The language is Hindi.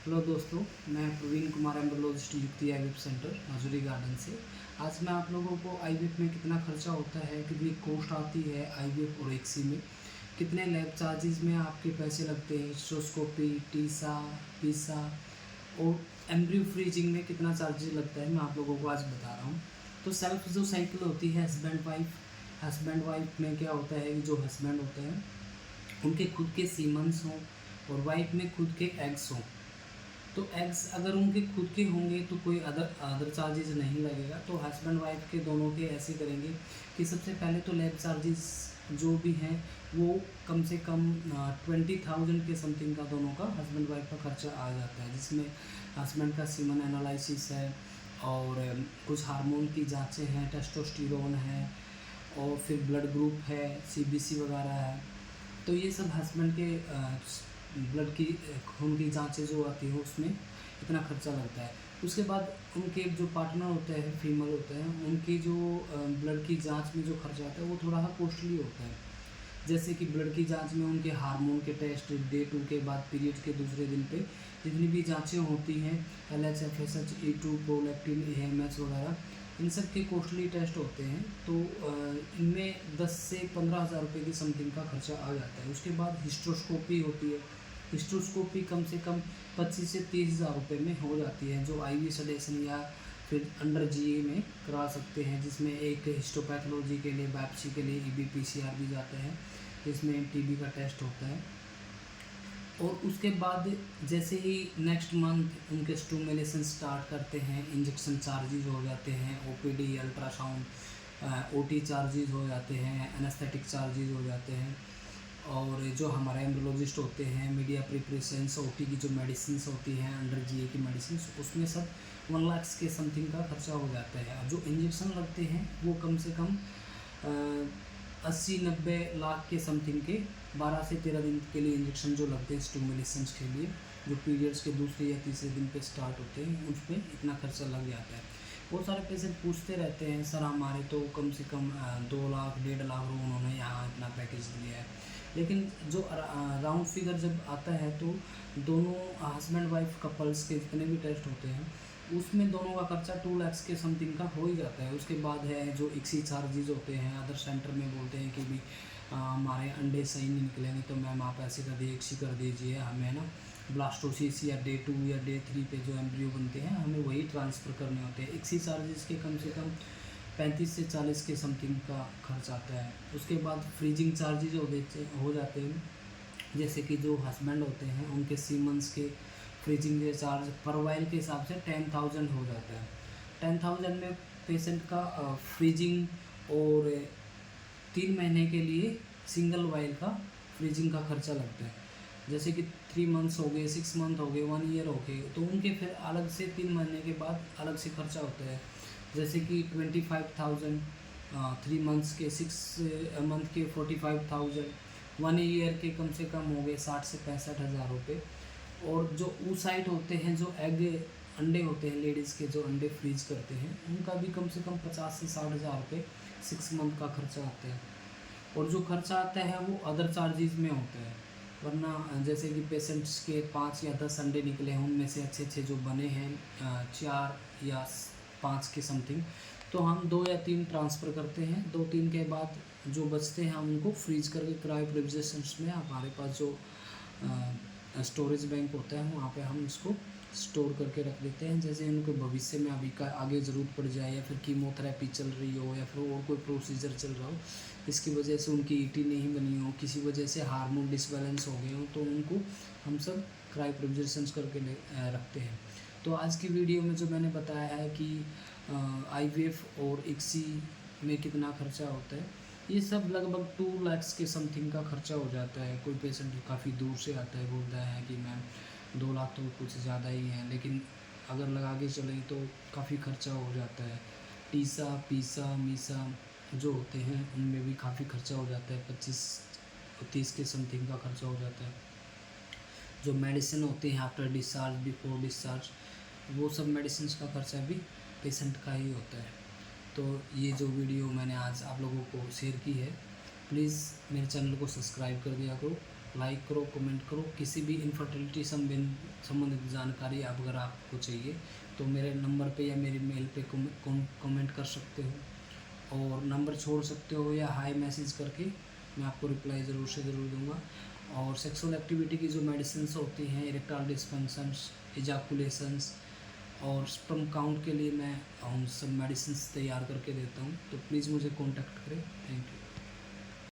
हेलो दोस्तों, मैं प्रवीण कुमार एम्ब्रोलॉजिस्ट युक्ति आईवीएफ सेंटर मजूरी गार्डन से। आज मैं आप लोगों को आईवीएफ में कितना खर्चा होता है, कितनी कॉस्ट आती है आईवीएफ और एक्सी में, कितने लैब चार्जेस में आपके पैसे लगते हैं, हिस्ट्रोस्कोपी, टीसा, पीसा और एम्ब्रियो फ्रीजिंग में कितना चार्जेस लगता है, मैं आप लोगों को आज बता रहा हूँ। तो सेल्फ जो साइकिल होती है हस्बैंड वाइफ में क्या होता है कि जो हस्बैंड होते हैं उनके खुद के सीमंस हों और वाइफ में खुद के एग्स हों। तो एग्स अगर उनके खुद के होंगे तो कोई अदर चार्जेस नहीं लगेगा। तो हस्बैंड वाइफ के दोनों के ऐसे करेंगे कि सबसे पहले तो लैब चार्जेस जो भी हैं वो कम से कम 20,000 के समथिंग का दोनों का हस्बैंड वाइफ का खर्चा आ जाता है, जिसमें हस्बैंड का सीमन एनालिसिस है और कुछ हार्मोन की जांचें हैं, टेस्टोस्टेरोन है और फिर ब्लड ग्रुप है, सीबीसी वगैरह है। तो ये सब हस्बैंड के ब्लड की खून की जांचें जो आती है उसमें इतना खर्चा लगता है। उसके बाद उनके जो पार्टनर होते हैं, फीमेल होते हैं, उनकी जो ब्लड की जांच में जो खर्चा आता है वो थोड़ा सा कॉस्टली होता है। जैसे कि ब्लड की जांच में उनके हार्मोन के टेस्ट, डे 2 के बाद पीरियड के दूसरे दिन पे जितनी भी जांचें होती हैं, LH, FSH, E2, prolactin, AMH वगैरह, इन सब के कॉस्टली टेस्ट होते हैं। तो इनमें 10 से 15,000 रुपये की समथिंग का खर्चा आ जाता है। उसके बाद हिस्ट्रोस्कोपी होती है। हिस्ट्रोस्कोपी कम से कम 25 से 30,000 रुपये में हो जाती है, जो IV सेडेशन या फिर अंडर GA में करा सकते हैं, जिसमें एक हिस्टोपैथोलॉजी के लिए, बायोप्सी के लिए EBPCR भी जाते हैं, जिसमें TB का टेस्ट होता है। और उसके बाद जैसे ही नेक्स्ट मंथ उनके स्टूमुलेशन स्टार्ट करते हैं, इंजेक्शन चार्जेस हो जाते हैं, OPD, अल्ट्रासाउंड, OT चार्जेस हो जाते हैं, एनेस्थेटिक चार्जेस हो जाते हैं। और जो हमारे एम्ब्रोलॉजिस्ट होते हैं, मीडिया प्रिपरेशंस, OT की जो मेडिसिन होती हैं, अंडर GA की मेडिसिन, उसमें सब 1 लाख के समथिंग का खर्चा हो जाता है। और जो इंजेक्शन लगते हैं वो कम से कम 80-90 लाख के समथिंग के 12 से 13 दिन के लिए इंजेक्शन जो लगते हैं स्टिमुलेशंस के लिए, जो पीरियड्स के दूसरे या तीसरे दिन पे स्टार्ट होते हैं, उसमें इतना खर्चा लग जाता है। बहुत सारे पेशेंट पूछते रहते हैं, सर हमारे तो कम से कम 2 लाख 1.5 लाख उन्होंने यहाँ इतना पैकेज दिया है। लेकिन जो राउंड फिगर जब आता है तो दोनों हस्बैंड वाइफ कपल्स के जितने भी टेस्ट होते हैं उसमें दोनों का खर्चा 2 लाख के समथिंग का हो ही जाता है। उसके बाद है जो एक्सी चार्जेज होते हैं, अदर सेंटर में बोलते हैं कि भी हमारे अंडे सही नहीं निकलेंगे तो मैम आप ऐसे कर दीजिए, एक्सी कर दीजिए, हमें ना ब्लास्टोसिस या डे 2 या डे 3 पे जो एम्ब्रियो बनते हैं हमें वही ट्रांसफ़र करने होते हैं। एक्सी चार्जेस के कम से कम 35 से 40 के समथिंग का खर्च आता है। उसके बाद फ्रीजिंग चार्जेज हो जाते हैं, जैसे कि जो हस्बैंड होते हैं उनके सीमंस के फ्रीजिंग के चार्ज पर वाइल के हिसाब से 10,000 हो जाता है। 10,000 में पेशेंट का फ्रीजिंग और 3 महीने के लिए सिंगल वाइल का फ्रीजिंग का खर्चा लगता है। जैसे कि 3 मंथ्स हो गए, 6 मंथ हो गए, 1 ईयर हो गए, तो उनके फिर अलग से 3 महीने के बाद अलग से खर्चा होता है। जैसे कि 25,000, 3 मंथ्स के, 6 मंथ के 45,000, 1 ईयर के कम से कम हो गए 60 से 65,000 रुपये। और जो ऊसाइट होते हैं, जो एग अंडे होते हैं लेडीज़ के, जो अंडे फ्रीज करते हैं, उनका भी कम से कम 50 से 60,000 रुपये 6 मंथ का खर्चा आता है। और जो खर्चा आता है वो अदर चार्जेस में होता है। वरना जैसे कि पेशेंट्स के 5 या 10 अंडे निकले हैं, उनमें से अच्छे जो बने हैं 4 या 5 के समथिंग, तो हम 2 या 3 ट्रांसफ़र करते हैं। 2-3 के बाद जो बचते हैं हम उनको फ्रीज करके क्रायो रेफ्रिजरेशंस में हमारे पास जो स्टोरेज बैंक होता है वहाँ पे हम इसको स्टोर करके रख देते हैं। जैसे उनको भविष्य में अभी का आगे ज़रूरत पड़ जाए, या फिर कीमोथेरेपी चल रही हो, या फिर और कोई प्रोसीजर चल रहा हो, इसकी वजह से उनकी ET नहीं बनी हो, किसी वजह से हार्मोन डिसबैलेंस हो गए हो, तो उनको हम सब क्रायो रेफ्रिजरेशंस करके रखते हैं। तो आज की वीडियो में जो मैंने बताया है कि IVF और ICSI में कितना खर्चा होता है, ये सब लगभग 2 लाख के समथिंग का खर्चा हो जाता है। कोई पेशेंट काफ़ी दूर से आता है, बोलता है कि मैम 2 लाख तो कुछ ज़्यादा ही है, लेकिन अगर लगा के चलें तो काफ़ी खर्चा हो जाता है। टीसा, पीसा, मीसा जो होते हैं उनमें भी काफ़ी खर्चा हो जाता है, 25-30 के समथिंग का खर्चा हो जाता है। जो मेडिसिन होते हैं आफ्टर डिस्चार्ज, बिफोर डिस्चार्ज, वो सब मेडिसिन का खर्चा भी पेशेंट का ही होता है। तो ये जो वीडियो मैंने आज आप लोगों को शेयर की है, प्लीज़ मेरे चैनल को सब्सक्राइब कर दिया करो, लाइक करो, कमेंट करो। किसी भी इनफर्टिलिटी संबंधित जानकारी अगर आपको चाहिए तो मेरे नंबर पे या मेरी मेल पे कमेंट कर सकते हो और नंबर छोड़ सकते हो या हाई मैसेज करके मैं आपको रिप्लाई ज़रूर से ज़रूर दूंगा। और सेक्सुअल एक्टिविटी की जो मेडिसिन्स होती हैं, इरेक्टाइल डिस्फंक्शंस, एजाकुलेशंस और स्पर्म काउंट के लिए मैं उन सब मेडिसिन्स तैयार करके देता हूँ। तो प्लीज़ मुझे कॉन्टैक्ट करें। Thank you.